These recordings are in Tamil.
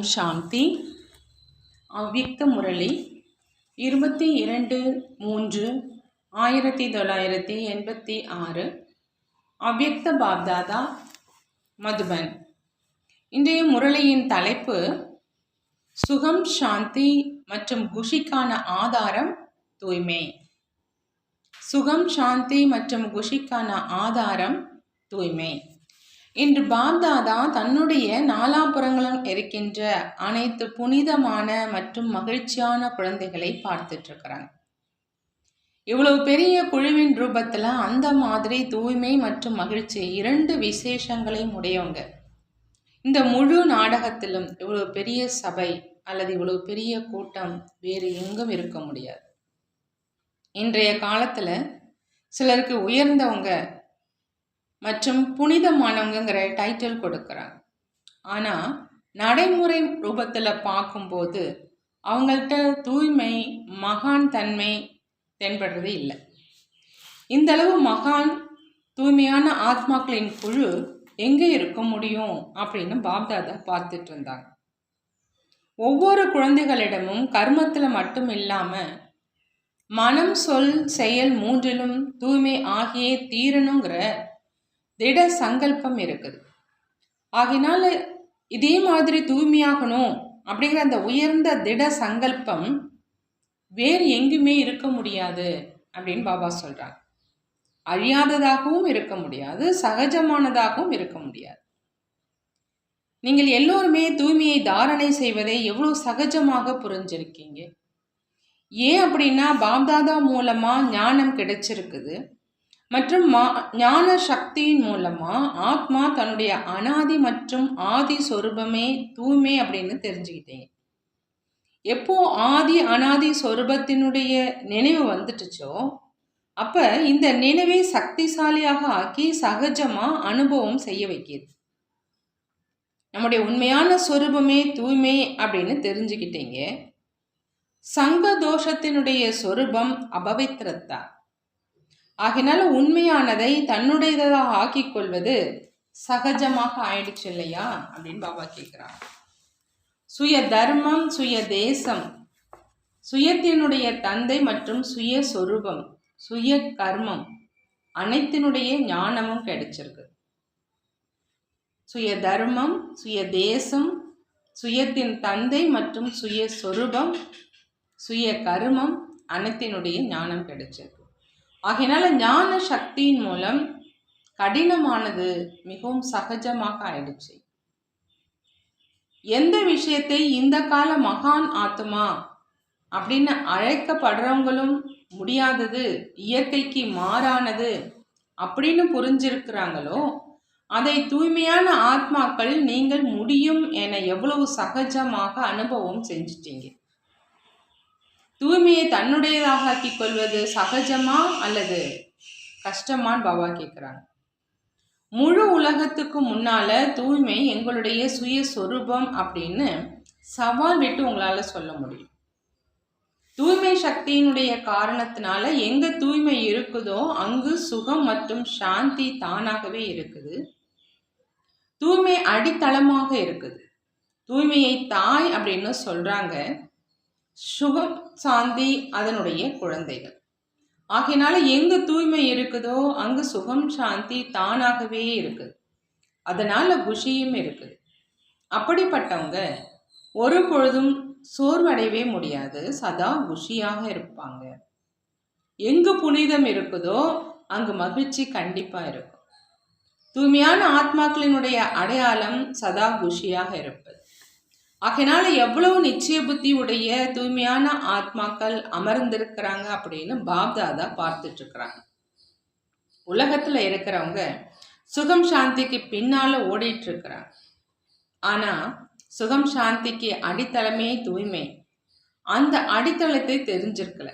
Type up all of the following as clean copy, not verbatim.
சாந்தி. அவ்வியக்த முரளி 22/3/1986. அவ்வியக்த பாப்தாதா, மதுபன். இன்றைய முரளியின் தலைப்பு சுகம், சாந்தி மற்றும் குஷிக்கான ஆதாரம் தூய்மை. சுகம், சாந்தி மற்றும் குஷிக்கான ஆதாரம் தூய்மை. இன்று பாப்தாதா தன்னுடைய நாலாபுறங்களும் இருக்கின்ற அனைத்து புனிதமான மற்றும் மகிழ்ச்சியான குழந்தைகளை பார்த்துட்டு இருக்கிறாங்க. இவ்வளவு பெரிய குழுவின் ரூபத்துல அந்த மாதிரி தூய்மை மற்றும் மகிழ்ச்சி இரண்டு விசேஷங்களையும் உடையவங்க இந்த முழு நாடகத்திலும் இவ்வளவு பெரிய சபை அல்லது இவ்வளவு பெரிய கூட்டம் வேறு எங்கும் இருக்க முடியாது. இன்றைய காலத்துல சிலருக்கு உயர்ந்தவங்க மற்றும் புனிதமானவங்கிற டைட்டில் கொடுக்குறாங்க. ஆனால் நடைமுறை ரூபத்தில் பார்க்கும்போது அவங்கள்ட்ட தூய்மை, மகான் தன்மை தென்படுறது இல்லை. இந்த அளவு மகான் தூய்மையான ஆத்மாக்களின் குழு எங்கே இருக்க முடியும் அப்படின்னு பாப்தாதா பார்த்துட்டு இருந்தாங்க. ஒவ்வொரு குழந்தைகளிடமும் கர்மத்தில் மட்டும் இல்லாமல் மனம், சொல், செயல் மூன்றிலும் தூய்மை ஆகியே தீரணுங்கிற திட சங்கல்பம் இருக்குது. ஆகினால இதே மாதிரி தூய்மையாகணும் அப்படிங்கிற அந்த உயர்ந்த திட சங்கல்பம் வேறு எங்குமே இருக்க முடியாது அப்படின்னு பாபா சொல்றாங்க. அழியாததாகவும் இருக்க முடியாது, சகஜமானதாகவும் இருக்க முடியாது. நீங்கள் எல்லோருமே தூய்மையை தாரணை செய்வதை எவ்வளவு சகஜமாக புரிஞ்சிருக்கீங்க. ஏன் அப்படின்னா பாப்தாதா மூலமா ஞானம் கிடைச்சிருக்குது மற்றும் ஞான சக்தியின் மூலமா ஆத்மா தன்னுடைய அனாதி மற்றும் ஆதி சொரூபமே தூய்மை அப்படின்னு தெரிஞ்சுக்கிட்டேன். எப்போ ஆதி அனாதி சொரூபத்தினுடைய நினைவு வந்துட்டுச்சோ அப்ப இந்த நினைவை சக்திசாலியாக ஆக்கி சகஜமா அனுபவம் செய்ய வைக்கிது. நம்முடைய உண்மையான சொரூபமே தூய்மை அப்படின்னு தெரிஞ்சுக்கிட்டீங்க. சங்க தோஷத்தினுடைய சொரூபம் அபவித்திரத்தா. ஆகினால உண்மையானதை தன்னுடையதாக ஆக்கிக் கொள்வது சகஜமாக ஆயிடுச்சு இல்லையா அப்படின்னு பாபா கேட்கிறாங்க. சுய தர்மம், சுய தேசம், சுயத்தினுடைய தந்தை மற்றும் சுய சொரூபம், சுய கர்மம் அனைத்தினுடைய ஞானமும் கிடைச்சிருக்கு. சுய தர்மம், சுய தேசம், சுயத்தின் தந்தை மற்றும் சுய சொரூபம், சுய கர்மம் அனைத்தினுடைய ஞானம் கிடைச்சிருக்கு. ஆகையினால ஞான சக்தியின் மூலம் கடினமானது மிகவும் சகஜமாக ஆயிடுச்சு. எந்த விஷயத்தை இந்த கால மகான் ஆத்மா அப்படின்னு அழைக்கப்படுறவங்களும் முடியாதது, இயற்கைக்கு மாறானது அப்படின்னு புரிஞ்சிருக்கிறாங்களோ அதை தூய்மையான ஆத்மாக்கள் நீங்கள் முடியும் என எவ்வளவு சகஜமாக அனுபவம் செஞ்சிட்டீங்க. தூய்மையை தன்னுடையதாக ஆக்கிக் கொள்வது சகஜமா அல்லது கஷ்டமான்னு பாபா கேட்குறாங்க. முழு உலகத்துக்கு முன்னால தூய்மை எங்களுடைய சுய சொரூபம் அப்படின்னு சவால் விட்டு உங்களால சொல்ல முடியும். தூய்மை சக்தியினுடைய காரணத்தினால எங்க தூய்மை இருக்குதோ அங்கு சுகம் மற்றும் சாந்தி தானாகவே இருக்குது. தூய்மை அடித்தளமாக இருக்குது. தூய்மையை தாய் அப்படின்னு சொல்றாங்க. சுகம், சாந்தி அதனுடைய குழந்தைகள். ஆகையினால எங்கு தூய்மை இருக்குதோ அங்கு சுகம், சாந்தி தானாகவே இருக்குது. அதனால குஷியும் இருக்குது. அப்படிப்பட்டவங்க ஒரு பொழுதும் சோர்வடையவே முடியாது, சதா குஷியாக இருப்பாங்க. எங்கு புனிதம் இருக்குதோ அங்கு மகிழ்ச்சி கண்டிப்பா இருக்கும். தூய்மையான ஆத்மாக்களினுடைய அடையாளம் சதா குஷியாக இருப்பது. ஆகையினால எவ்வளவு நிச்சய புத்தி உடைய தூய்மையான ஆத்மாக்கள் அமர்ந்திருக்கிறாங்க அப்படின்னு பாப்தாதா பார்த்துட்டு இருக்கிறாங்க. உலகத்துல இருக்கிறவங்க சுகம் சாந்திக்கு பின்னால ஓடிட்டு இருக்கிறாங்க. ஆனா சுகம் சாந்திக்கு அடித்தளமே தூய்மை. அந்த அடித்தளத்தை தெரிஞ்சிருக்கல.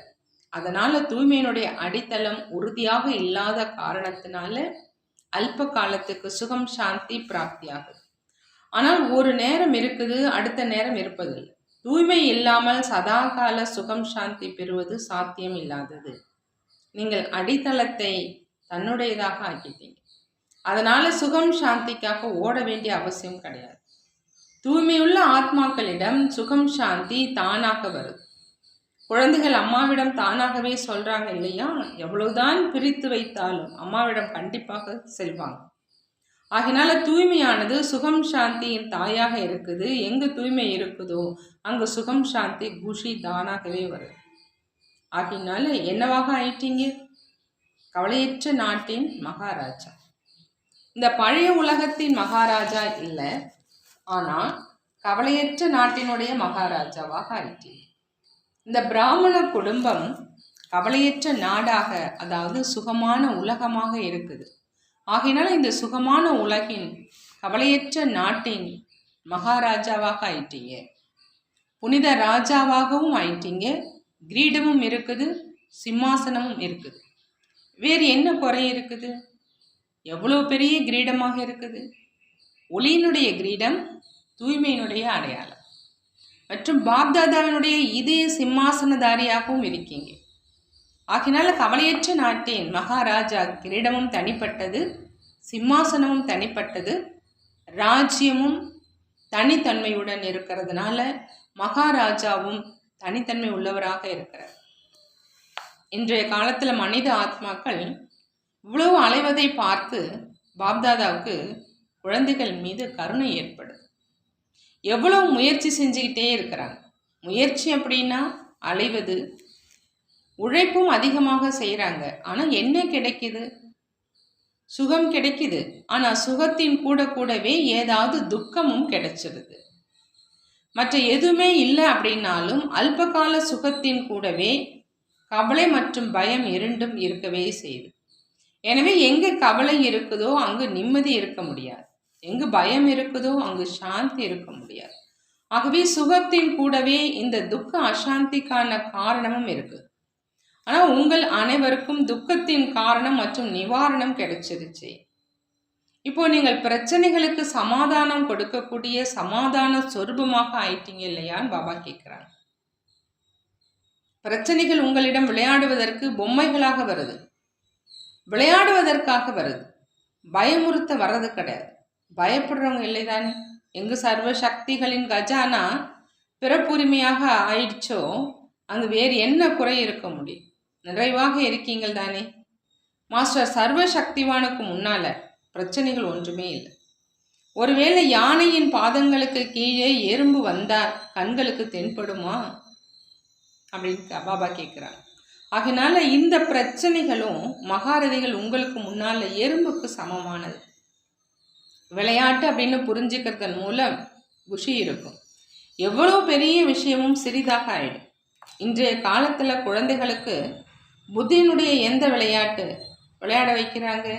அதனால தூய்மையினுடைய அடித்தளம் உறுதியாக இல்லாத காரணத்தினால அல்ப காலத்துக்கு சுகம் சாந்தி பிராப்தியாகுது. ஆனால் ஒரு நேரம் இருக்குது, அடுத்த நேரம் இருப்பதில்லை. தூய்மை இல்லாமல் சதாகால சுகம் சாந்தி பெறுவது சாத்தியம் இல்லாதது. நீங்கள் அடித்தளத்தை தன்னுடையதாக ஆக்கிட்டீங்க. அதனால சுகம் சாந்திக்காக ஓட வேண்டிய அவசியம் கிடையாது. தூய்மையுள்ள ஆத்மாக்களிடம் சுகம் சாந்தி தானாக வருது. குழந்தைகள் அம்மாவிடம் தானாகவே சொல்றாங்க இல்லையா, எவ்வளவுதான் பிரித்து வைத்தாலும் அம்மாவிடம் கண்டிப்பாக செல்வாங்க. ஆகினால தூய்மையானது சுகம் சாந்தியின் தாயாக இருக்குது. எங்கு தூய்மை இருக்குதோ அங்கு சுகம் சாந்தி குஷி தானாகவே வருது. ஆகினால என்னவாக ஆயிட்டீங்க? கவலையற்ற நாட்டின் மகாராஜா. இந்த பழைய உலகத்தின் மகாராஜா இல்லை, ஆனால் கவலையற்ற நாட்டினுடைய மகாராஜாவாக ஆயிட்டீங்க. இந்த பிராமண குடும்பம் கவலையற்ற நாடாக, அதாவது சுகமான உலகமாக இருக்குது. ஆகையினால இந்த சுகமான உலகின் கவலையற்ற நாட்டின் மகாராஜாவாக ஆயிட்டீங்க. புனித ராஜாவாகவும் ஆயிட்டீங்க. கிரீடமும் இருக்குது, சிம்மாசனமும் இருக்குது. வேறு என்ன குறை இருக்குது? எவ்வளோ பெரிய கிரீடமாக இருக்குது. ஒளியினுடைய கிரீடம் தூய்மையினுடைய அடையாளம். மற்றும் பாப்தாதாவினுடைய இதய சிம்மாசனதாரியாகவும் இருக்கீங்க. ஆகினால கவலையற்ற நாட்டின் மகாராஜா கிரீடமும் தனிப்பட்டது, சிம்மாசனமும் தனிப்பட்டது, ராஜ்யமும் தனித்தன்மையுடன் இருக்கிறதுனால மகாராஜாவும் தனித்தன்மை உள்ளவராக இருக்கிறார். இன்றைய காலத்தில் மனித ஆத்மாக்கள் இவ்வளவு அலைவதை பார்த்து பாப்தாதாவுக்கு குழந்தைகள் மீது கருணை ஏற்படுது. எவ்வளவு முயற்சி செஞ்சுக்கிட்டே இருக்கிறாங்க. முயற்சி அப்படின்னா அலைவது, உழைப்பும் அதிகமாக செய்கிறாங்க. ஆனால் என்ன கிடைக்குது? சுகம் கிடைக்குது. ஆனால் சுகத்தின் கூடவே ஏதாவது துக்கமும் கிடைச்சிருது. மற்ற எதுவுமே இல்லை அப்படின்னாலும் அல்பகால சுகத்தின் கூடவே கவலை மற்றும் பயம் இரண்டும் இருக்கவே செய்யுது. எனவே எங்கே கவலை இருக்குதோ அங்கு நிம்மதி இருக்க முடியாது. எங்கு பயம் இருக்குதோ அங்கு சாந்தி இருக்க முடியாது. ஆகவே சுகத்தின் கூடவே இந்த துக்க அசாந்திக்கான காரணமும் இருக்கு. ஆனால் உங்கள் அனைவருக்கும் துக்கத்தின் காரணம் மற்றும் நிவாரணம் கிடைச்சிருச்சு. இப்போ நீங்கள் பிரச்சனைகளுக்கு சமாதானம் கொடுக்கக்கூடிய சமாதான சொரூபமாக ஆயிட்டீங்க இல்லையான்னு பாபா கேட்குறாங்க. பிரச்சனைகள் உங்களிடம் விளையாடுவதற்கு பொம்மைகளாக வருது, விளையாடுவதற்காக வருது, பயமுறுத்த வர்றது கிடையாது. பயப்படுறவங்க இல்லைதானே? எங்கு சர்வ சக்திகளின் கஜானா பிறப்புரிமையாக ஆயிடுச்சோ அங்கு வேறு என்ன குறை இருக்க முடியும்? நிறைவாக இருக்கீங்கள் தானே. மாஸ்டர் சர்வ சக்திவானுக்கு முன்னால பிரச்சனைகள் ஒன்றுமே இல்லை. ஒருவேளை யானையின் பாதங்களுக்கு கீழே எறும்பு வந்தால் கண்களுக்கு தென்படுமா அப்படின்னு பாபா கேட்குறாங்க. ஆகினால இந்த பிரச்சனைகளும் மகாரதிகள் உங்களுக்கு முன்னால் எறும்புக்கு சமமானது. விளையாட்டு அப்படின்னு புரிஞ்சுக்கிறதன் மூலம் குஷி இருக்கும். எவ்வளோ பெரிய விஷயமும் சிறிதாக ஆயிடும். இன்றைய காலத்தில் குழந்தைகளுக்கு புத்தியினுடைய எந்த விளையாட்டு விளையாட வைக்கிறாங்க?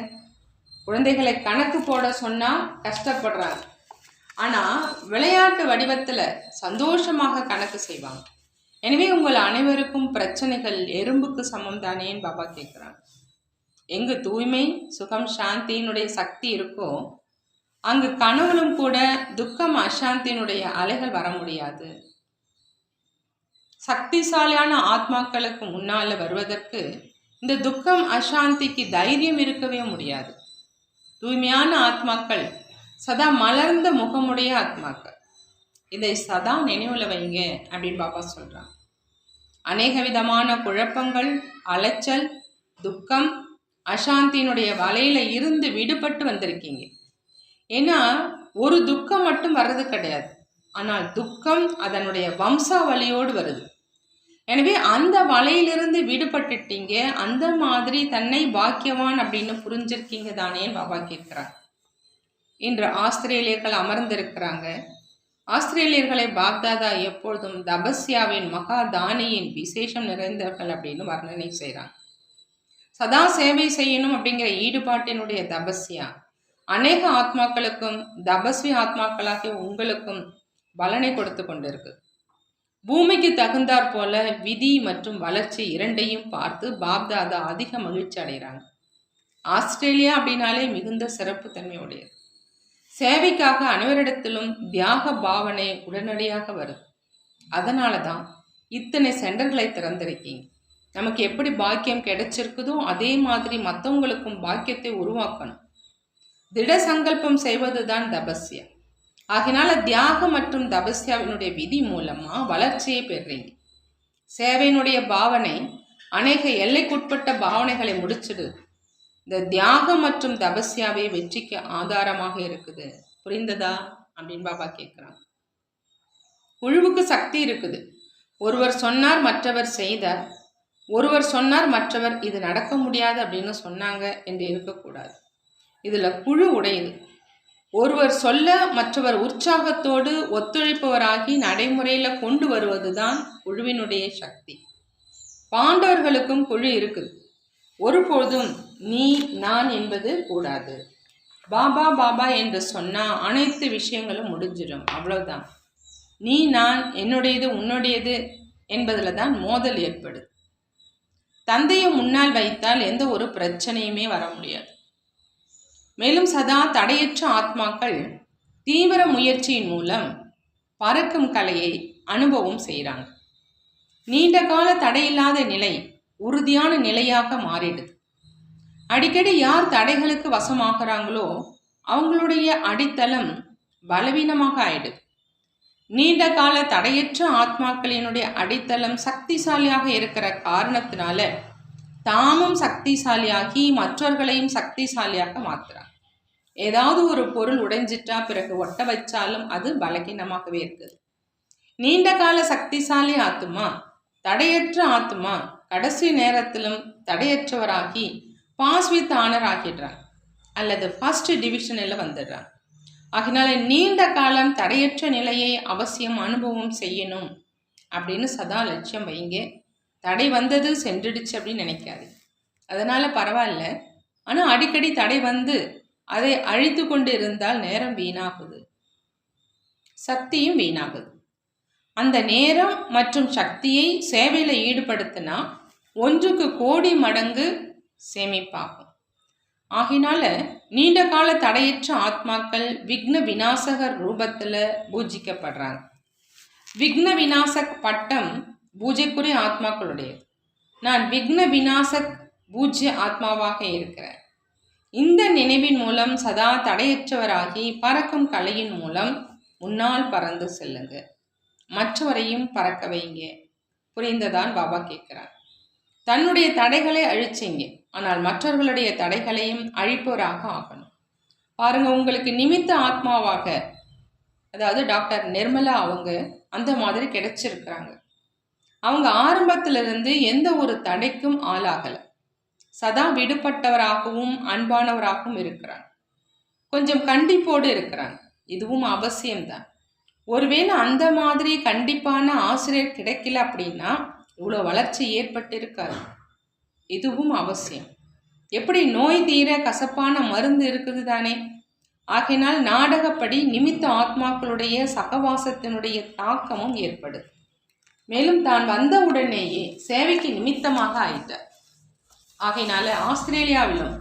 குழந்தைகளை கணக்கு போட சொன்னால் கஷ்டப்படுறாங்க. ஆனால் விளையாட்டு வடிவத்தில் சந்தோஷமாக கணக்கு செய்வாங்க. எனவே உங்கள் அனைவருக்கும் பிரச்சனைகள் எறும்புக்கு சமம் தானேன்னு பாபா கேட்குறாங்க. எங்கு தூய்மை, சுகம், சாந்தியினுடைய சக்தி இருக்கோ அங்கு கனவுலும் கூட துக்கம், அசாந்தியினுடைய அலைகள் வர முடியாது. சக்திசாலியான ஆத்மாக்களுக்கு முன்னால் வருவதற்கு இந்த துக்கம், அசாந்திக்கு தைரியம் இருக்கவே முடியாது. தூய்மையான ஆத்மாக்கள் சதா மலர்ந்த முகமுடைய ஆத்மாக்கள். இதை சதா நினைவில் வைங்க அப்படின்னு பாபா சொல்கிறாங்க. அநேக விதமான குழப்பங்கள், அலைச்சல், துக்கம், அசாந்தியினுடைய வலையில இருந்து விடுபட்டு வந்திருக்கீங்க. ஏன்னா ஒரு துக்கம் மட்டும் வர்றது கிடையாது, ஆனால் துக்கம் அதனுடைய வம்சாவளியோடு வருது. எனவே அந்த வலையிலிருந்து விடுபட்டுட்டீங்க. அந்த மாதிரி தன்னை பாக்கியவான் அப்படின்னு புரிஞ்சிருக்கீங்க தானேன்னு பாபா கேட்குறாங்க. இன்று ஆஸ்திரேலியர்கள் அமர்ந்திருக்கிறாங்க. ஆஸ்திரேலியர்களை பாப்தாதா எப்பொழுதும் தபஸ்யாவின் மகா தானியின் விசேஷம் நிறைந்தவர்கள் அப்படின்னு வர்ணனை செய்கிறாங்க. சதா சேவை செய்யணும் அப்படிங்கிற ஈடுபாட்டினுடைய தபஸ்யா அநேக ஆத்மாக்களுக்கும், தபஸ்வி ஆத்மாக்களாகிய உங்களுக்கும் பலனை கொடுத்து கொண்டிருக்கு. பூமிக்கு தகுந்தாற் போல விதி மற்றும் வளர்ச்சி இரண்டையும் பார்த்து பாப்தாதா அதிக மகிழ்ச்சி அடைகிறாங்க. ஆஸ்திரேலியா அப்படின்னாலே மிகுந்த சிறப்பு தன்மையுடையது. சேவைக்காக அனைவரிடத்திலும் தியாக பாவனை உடனடியாக வருது. அதனால தான் இத்தனை சென்டர்களை திறந்திருக்கீங்க. நமக்கு எப்படி பாக்கியம் கிடைச்சிருக்குதோ அதே மாதிரி மற்றவங்களுக்கும் பாக்கியத்தை உருவாக்கணும். திட சங்கல்பம் செய்வது தான் தபஸ்யா. ஆகினால தியாகம் மற்றும் தபஸ்யாவினுடைய விதி மூலமா வளர்ச்சியை பெறுறீங்க. சேவையினுடைய பாவனை அநேக எல்லைக்குட்பட்ட பாவனைகளை முடிச்சிடு. இந்த தியாகம் மற்றும் தபஸ்யாவே வெற்றிக்கு ஆதாரமாக இருக்குது. புரிந்ததா அப்படின்னு பாபா கேட்குறாங்க. குழுவுக்கு சக்தி இருக்குது. ஒருவர் சொன்னார், மற்றவர் செய்தார். ஒருவர் சொன்னார், மற்றவர் இது நடக்க முடியாது அப்படின்னு சொன்னாங்க என்று இருக்கக்கூடாது. இதுல குழு உடையுது. ஒருவர் சொல்ல மற்றவர் உற்சாகத்தோடு ஒத்துழைப்பவராகி நடைமுறையில கொண்டு வருவதுதான் குழுவினுடைய சக்தி. பாண்டவர்களுக்கும் குழு இருக்குது. ஒருபோதும் நீ நான் என்பது கூடாது. பாபா பாபா என்று சொன்னா அனைத்து விஷயங்களும் முடிஞ்சிடும். அவ்வளவுதான். நீ நான், என்னுடையது உன்னுடையது என்பதுல தான் மோதல் ஏற்படுது. தந்தையை முன்னால் வைத்தால் எந்த ஒரு பிரச்சனையுமே வர முடியாது. மேலும் சதா தடையற்ற ஆத்மாக்கள் தீவிர முயற்சியின் மூலம் பறக்கும் கலையை அனுபவம் செய்கிறாங்க. நீண்ட கால தடையில்லாத நிலை உறுதியான நிலையாக மாறிடுது. அடிக்கடி யார் தடைகளுக்கு வசமாகறாங்களோ அவங்களுடைய அடித்தளம் பலவீனமாக ஆயிடுது. நீண்ட கால தடையற்ற ஆத்மாக்களினுடைய அடித்தளம் சக்திசாலியாக இருக்கிற காரணத்தினால தாமும் சக்திசாலியாகி மற்றவர்களையும் சக்திசாலியாக மாத்துறாங்க. ஏதாவது ஒரு பொருள் உடைஞ்சிட்டா பிறகு ஒட்ட வச்சாலும் அது பலகீனமாகவே இருக்குது. நீண்ட கால சக்திசாலி ஆத்மா, தடையற்ற ஆத்மா கடைசி நேரத்திலும் தடையற்றவராகி பாஸ் வித் ஆனர் ஆகிடுறாங்க அல்லது ஃபர்ஸ்ட் டிவிஷனில் வந்துடுறாங்க. ஆகினால நீண்ட காலம் தடையற்ற நிலையை அவசியம் அனுபவம் செய்யணும் அப்படின்னு சதா லட்சியம் வைங்க. தடை வந்தது சென்றுடுச்சு அப்படின்னு நினைக்காது. அதனால பரவாயில்ல. ஆனால் அடிக்கடி தடை வந்து அதை அழித்து கொண்டு இருந்தால் நேரம் வீணாகுது, சக்தியும் வீணாகுது. அந்த நேரம் மற்றும் சக்தியை சேவையில் ஈடுபடுத்தினா 1க்கு கோடி மடங்கு சேமிப்பாகும். ஆகினால நீண்ட கால தடையற்ற ஆத்மாக்கள் விக்ன விநாசகர் ரூபத்தில் பூஜிக்கப்படுறாங்க. விக்ன விநாசக் பட்டம் பூஜைக்குரிய ஆத்மாக்களுடையது. நான் விக்ன விநாசக் பூஜ்ய ஆத்மாவாக இருக்கிறேன். இந்த நினைவின் மூலம் சதா தடையற்றவராகி பறக்கும் கலையின் மூலம் முன்னால் பறந்து செல்லுங்க. மற்றவரையும் பறக்க வைங்க. புரிந்ததான் பாபா கேட்கிறார். தன்னுடைய தடைகளை அழிச்சிங்க, ஆனால் மற்றவர்களுடைய தடைகளையும் அழிப்பவராக ஆகணும். பாருங்க, உங்களுக்கு நிமித்த ஆத்மாவாக, அதாவது டாக்டர் நிர்மலா அவங்க அந்த மாதிரி கிடைச்சிருக்கிறாங்க. அவங்க ஆரம்பத்திலிருந்து எந்த ஒரு தடைக்கும் ஆளாகலை. சதா விடுபட்டவராகவும் அன்பானவராகவும் இருக்கிறாங்க. கொஞ்சம் கண்டிப்போடு இருக்கிறாங்க. இதுவும் அவசியம்தான். ஒருவேளை அந்த மாதிரி கண்டிப்பான ஆசிரியர் கிடைக்கல அப்படின்னா இவ்வளோ வளர்ச்சி ஏற்பட்டிருக்காது. இதுவும் அவசியம். எப்படி நோய் தீர கசப்பான மருந்து இருக்குது தானே. ஆகையினால் நாடகப்படி நிமித்த ஆத்மாக்களுடைய சகவாசத்தினுடைய தாக்கமும் ஏற்படுது. மேலும் தான் வந்த உடனேயே சேவைக்கு நிமித்தமாக ஆயிட்டார். ஆகையினால ஆஸ்திரேலியாவிலும்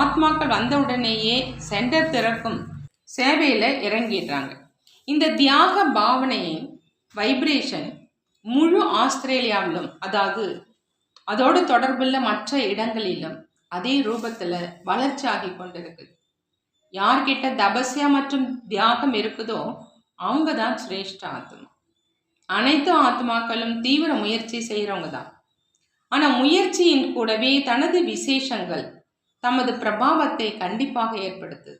ஆத்மாக்கள் வந்த உடனேயே சென்டர் திறக்கும் சேவையில் இறங்கிடுறாங்க. இந்த தியாக பாவனையின் வைப்ரேஷன் முழு ஆஸ்திரேலியாவிலும், அதாவது அதோடு தொடர்புள்ள மற்ற இடங்களிலும் அதே ரூபத்தில் வளர்ச்சி ஆகி கொண்டிருக்கு. யார்கிட்ட தபஸ்யா மற்றும் தியாகம் இருக்குதோ அவங்க தான் சிரேஷ்ட ஆத்மா. அனைத்து ஆத்மாக்களும் தீவிர முயற்சி செய்கிறவங்க தான். ஆனால் முயற்சியின் கூடவே தனது விசேஷங்கள் தமது பிரபாவத்தை கண்டிப்பாக ஏற்படுத்துது.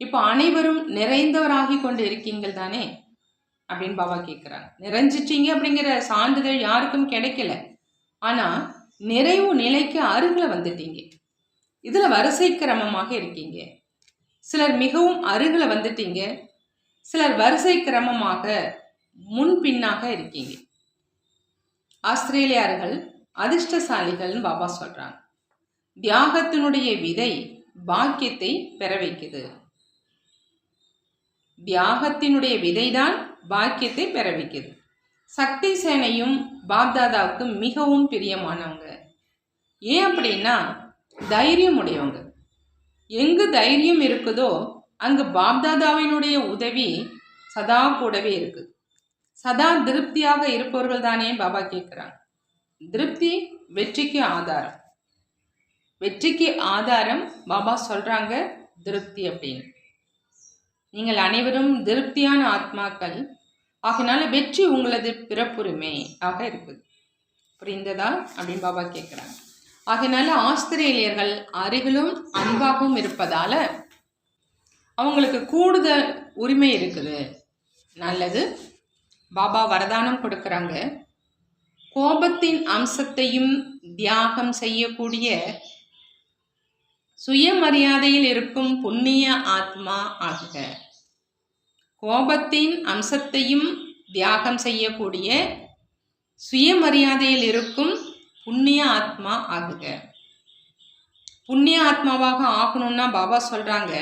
இப்போ அனைவரும் நிறைந்தவராகி கொண்டு இருக்கீங்கள் தானே அப்படின்னு பாபா கேட்குறாங்க. நிறைஞ்சிட்டீங்க அப்படிங்கிற சான்றிதழ் யாருக்கும் கிடைக்கல. ஆனால் நிறைவு நிலைக்கு அருகில் வந்துட்டீங்க. இதில் வரிசை கிரமமாக இருக்கீங்க. சிலர் மிகவும் அருகில் வந்துட்டீங்க, சிலர் வரிசை கிரமமாக முன்பின்னாக இருக்கீங்க. ஆஸ்திரேலியர்கள் அதிர்ஷ்டசாலிகள்னு பாபா சொல்கிறாங்க. தியாகத்தினுடைய விதை பாக்கியத்தை பெற வைக்குது. தியாகத்தினுடைய விதைதான் பாக்கியத்தை பெற வைக்குது. சக்தி சேனையும் பாப்தாதாவுக்கு மிகவும் பிரியமானவங்க. ஏன் அப்படின்னா தைரியம் உடையவங்க. எங்கு தைரியம் இருக்குதோ அங்கு பாப்தாதாவினுடைய உதவி சதா கூடவே இருக்குது. சதா திருப்தியாக இருப்பவர்கள் தானே பாபா கேட்குறாங்க. திருப்தி வெற்றிக்கு ஆதாரம். வெற்றிக்கு ஆதாரம் பாபா சொல்றாங்க திருப்தி அப்படின்னு. நீங்கள் அனைவரும் திருப்தியான ஆத்மாக்கள். ஆகினால வெற்றி உங்களது பிறப்புரிமை ஆக இருக்குது. புரிந்ததா அப்படின்னு பாபா கேட்குறாங்க. ஆகினால ஆஸ்திரேலியர்கள் அருகிலும் அன்பாகவும் இருப்பதால அவங்களுக்கு கூடுதல் உரிமை இருக்குது. நல்லது. பாபா வரதானம் கொடுக்குறாங்க. கோபத்தின் அம்சத்தையும் தியாகம் செய்யக்கூடிய சுயமரியாதையில் இருக்கும் புண்ணிய ஆத்மா ஆகுக. கோபத்தின் அம்சத்தையும் தியாகம் செய்யக்கூடிய சுயமரியாதையில் இருக்கும் புண்ணிய ஆத்மா ஆகுக. புண்ணிய ஆத்மாவாக ஆகணும்னா பாபா சொல்றாங்க,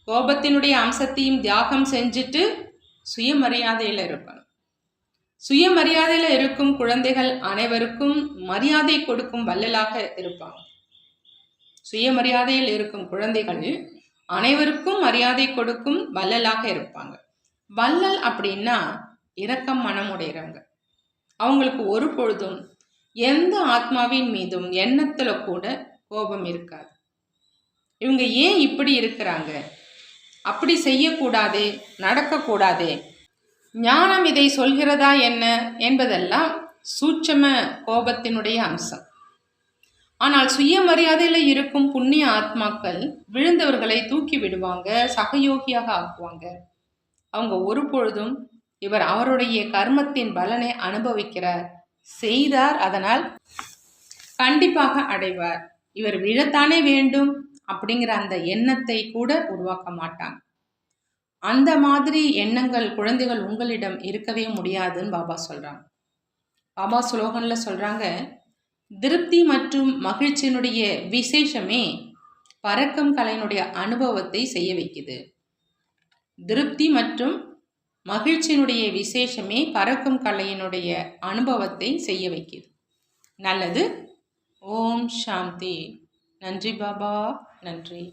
கோபத்தினுடைய அம்சத்தையும் தியாகம் செஞ்சுட்டு சுயமரியாதையில் இருக்கணும். சுயமரியாதையில் இருக்கும் குழந்தைகள் அனைவருக்கும் மரியாதை கொடுக்கும் வள்ளலாக இருப்பாங்க. சுயமரியாதையில் இருக்கும் குழந்தைகள் அனைவருக்கும் மரியாதை கொடுக்கும் வள்ளலாக இருப்பாங்க. வள்ளல் அப்படின்னா இரக்கம் மனமுடையவங்க. அவங்களுக்கு ஒரு பொழுதும் எந்த ஆத்மாவின் மீதும் எண்ணத்துல கூட கோபம் இருக்காது. இவங்க ஏன் இப்படி இருக்கிறாங்க? அப்படி செய்யக்கூடாது, நடக்கக்கூடாது. ஞானம் இதை சொல்கிறதா என்ன என்பதெல்லாம் சூட்சம கோபத்தினுடைய அம்சம். ஆனால் சுயமரியாதையில் இருக்கும் புண்ணிய ஆத்மாக்கள் விழுந்தவர்களை தூக்கி விடுவாங்க, சகயோகியாக ஆக்குவாங்க. அவங்க ஒரு பொழுதும் இவர் அவருடைய கர்மத்தின் பலனை அனுபவிக்கிறார், செய்தார், அதனால் கண்டிப்பாக அடைவார், இவர் விழத்தானே வேண்டும் அப்படிங்கிற அந்த எண்ணத்தை கூட உருவாக்க மாட்டாங்க. அந்த மாதிரி எண்ணங்கள் குழந்தைகள் உங்களிடம் இருக்கவே முடியாதுன்னு பாபா சொல்றாங்க. பாபா ஸ்லோகன்ல சொல்றாங்க, திருப்தி மற்றும் மகிழ்ச்சியினுடைய விசேஷமே பறக்கும் கலையினுடைய அனுபவத்தை செய்ய வைக்குது. திருப்தி மற்றும் மகிழ்ச்சியினுடைய விசேஷமே பறக்கும் கலையினுடைய அனுபவத்தை செய்ய வைக்குது. நல்லது. ஓம் சாந்தி. நன்றி பாபா, நன்றி.